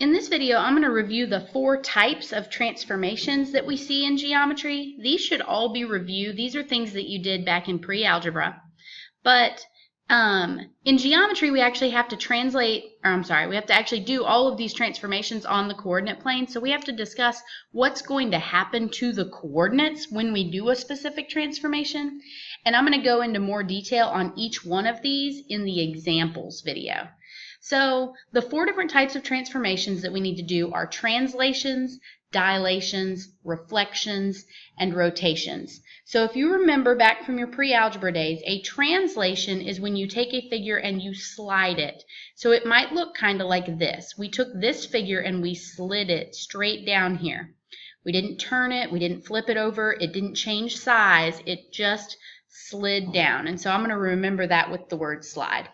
In this video, I'm going to review the 4 types of transformations that we see in geometry. These should all be reviewed. These are things that you did back in pre-algebra. But in geometry, we actually have to we have to actually do all of these transformations on the coordinate plane. So we have to discuss what's going to happen to the coordinates when we do a specific transformation. And I'm going to go into more detail on each one of these in the examples video. So the 4 different types of transformations that we need to do are translations, dilations, reflections, and rotations. So if you remember back from your pre-algebra days, a translation is when you take a figure and you slide it. So it might look kind of like this. We took this figure and we slid it straight down here. We didn't turn it, we didn't flip it over, it didn't change size, it just slid down. And so I'm going to remember that with the word slide.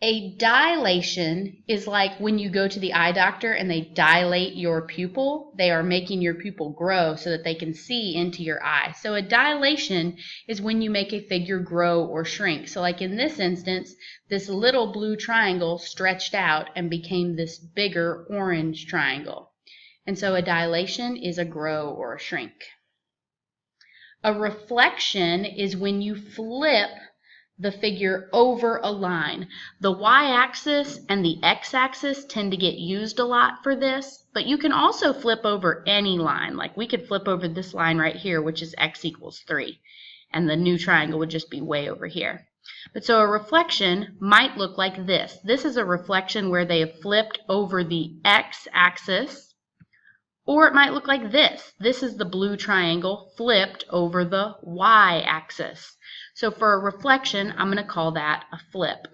A dilation is like when you go to the eye doctor and they dilate your pupil. They are making your pupil grow so that they can see into your eye. So a dilation is when you make a figure grow or shrink. So like in this instance, this little blue triangle stretched out and became this bigger orange triangle. And so a dilation is a grow or a shrink. A reflection is when you flip the figure over a line. The y-axis and the x-axis tend to get used a lot for this, but you can also flip over any line. Like we could flip over this line right here, which is x equals 3, and the new triangle would just be way over here. But so a reflection might look like this. This is a reflection where they have flipped over the x-axis, or it might look like this. This is the blue triangle flipped over the y-axis. So for a reflection, I'm going to call that a flip.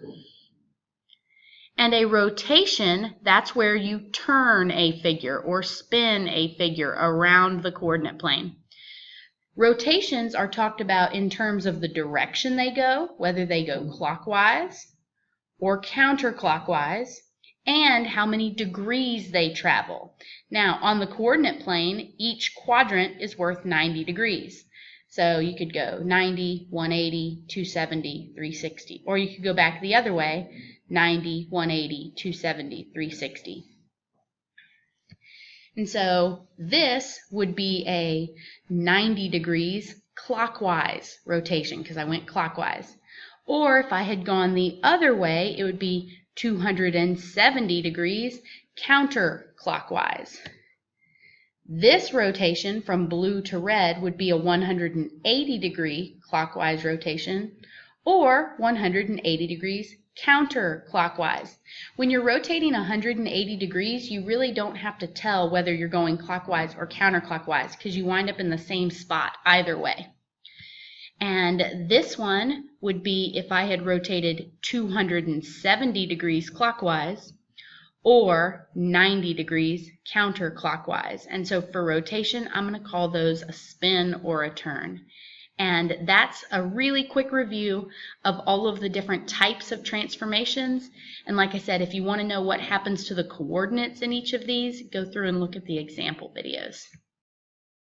And a rotation, that's where you turn a figure or spin a figure around the coordinate plane. Rotations are talked about in terms of the direction they go, whether they go clockwise or counterclockwise, and how many degrees they travel. Now, on the coordinate plane, each quadrant is worth 90 degrees. So you could go 90, 180, 270, 360. Or you could go back the other way, 90, 180, 270, 360. And so this would be a 90 degrees clockwise rotation because I went clockwise. Or if I had gone the other way, it would be 270 degrees counterclockwise. This rotation from blue to red would be a 180 degree clockwise rotation or 180 degrees counterclockwise. When you're rotating 180 degrees, you really don't have to tell whether you're going clockwise or counterclockwise because you wind up in the same spot either way. And this one would be if I had rotated 270 degrees clockwise or 90 degrees counterclockwise. And so for rotation, I'm going to call those a spin or a turn. And that's a really quick review of all of the different types of transformations. And like I said, if you want to know what happens to the coordinates in each of these, go through and look at the example videos.